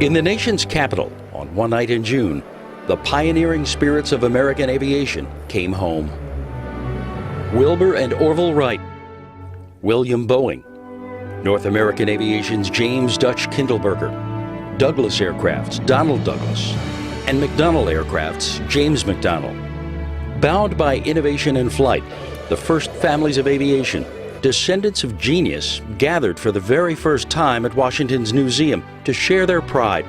In the nation's capital, on one night in June, the pioneering spirits of American aviation came home. Wilbur and Orville Wright, William Boeing, North American Aviation's James Dutch Kindleberger, Douglas Aircraft's Donald Douglas, and McDonnell Aircraft's James McDonnell. Bound by innovation in flight, the first families of aviation, descendants of genius, gathered for the very first time at Washington's Museum to share their pride.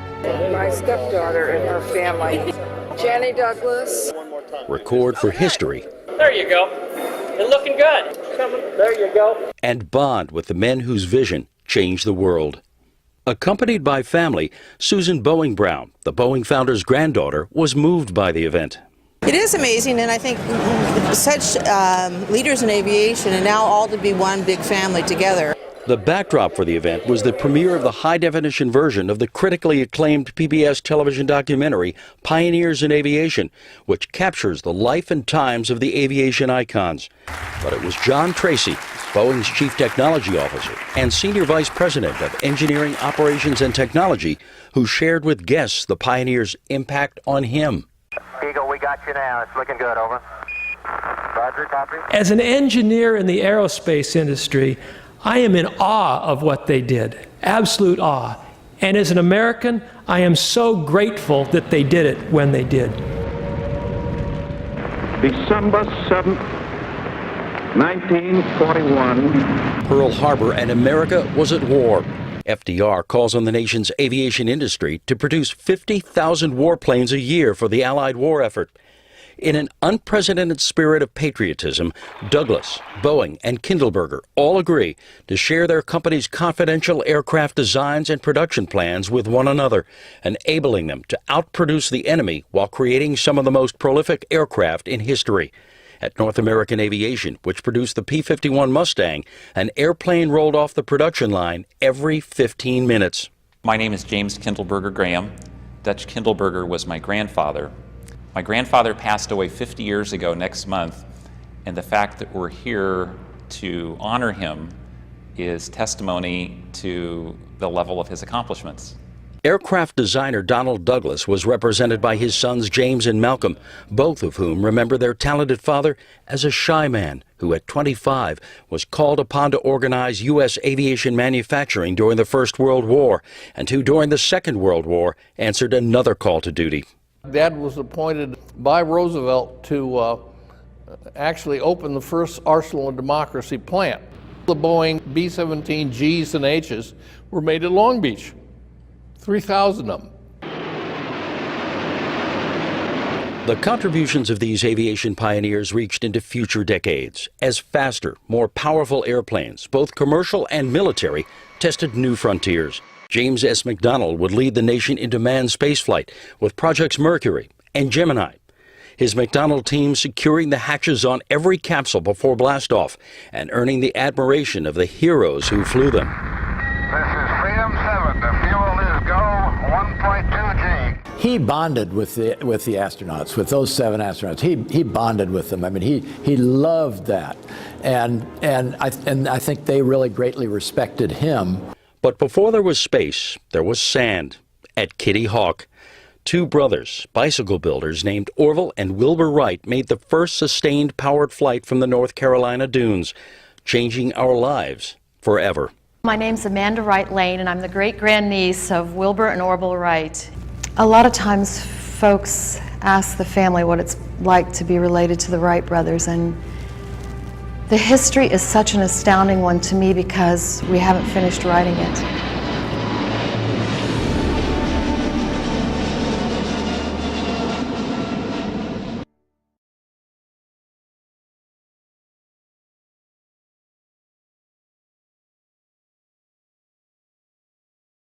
My stepdaughter and her family, Jenny Douglas. Record for history. There you go. You're looking good. There you go. And bond with the men whose vision changed the world. Accompanied by family, Susan Boeing Brown, the Boeing founder's granddaughter, was moved by the event. It is amazing, and I think such leaders in aviation, and now all to be one big family together. The backdrop for the event was the premiere of the high-definition version of the critically acclaimed PBS television documentary, Pioneers in Aviation, which captures the life and times of the aviation icons. But it was John Tracy, Boeing's chief technology officer and senior vice president of engineering, operations, and technology, who shared with guests the Pioneers' impact on him. Eagle, we got you now. It's looking good, over. Roger, copy. As an engineer in the aerospace industry, I am in awe of what they did, absolute awe. And as an American, I am so grateful that they did it when they did. December 7th, 1941. Pearl Harbor and America was at war. FDR calls on the nation's aviation industry to produce 50,000 warplanes a year for the Allied war effort. In an unprecedented spirit of patriotism, Douglas, Boeing, and Kindleberger all agree to share their company's confidential aircraft designs and production plans with one another, enabling them to outproduce the enemy while creating some of the most prolific aircraft in history. At North American Aviation, which produced the P-51 Mustang, an airplane rolled off the production line every 15 minutes. My name is James Kindleberger Graham. Dutch Kindleberger was my grandfather. My grandfather passed away 50 years ago next month, and the fact that we're here to honor him is testimony to the level of his accomplishments. Aircraft designer Donald Douglas was represented by his sons James and Malcolm, both of whom remember their talented father as a shy man who at 25 was called upon to organize U.S. aviation manufacturing during the First World War, and who during the Second World War answered another call to duty. Dad was appointed by Roosevelt to actually open the first Arsenal of Democracy plant. The Boeing B-17Gs and Hs were made at Long Beach. 3,000 of them. The contributions of these aviation pioneers reached into future decades as faster, more powerful airplanes, both commercial and military, tested new frontiers. James S. McDonnell would lead the nation into manned spaceflight with Projects Mercury and Gemini. His McDonnell team securing the hatches on every capsule before blastoff and earning the admiration of the heroes who flew them. This is Freedom 7. The fuel is go 1.2 G. He bonded with the astronauts, with those 7 astronauts. He bonded with them. I mean, he loved that, and I think they really greatly respected him. But before there was space, there was sand at Kitty Hawk. 2 brothers, bicycle builders named Orville and Wilbur Wright, made the first sustained powered flight from the North Carolina dunes, changing our lives forever. My name's Amanda Wright Lane, and I'm the great-grandniece of Wilbur and Orville Wright. A lot of times folks ask the family what it's like to be related to the Wright brothers, and the history is such an astounding one to me because we haven't finished writing it.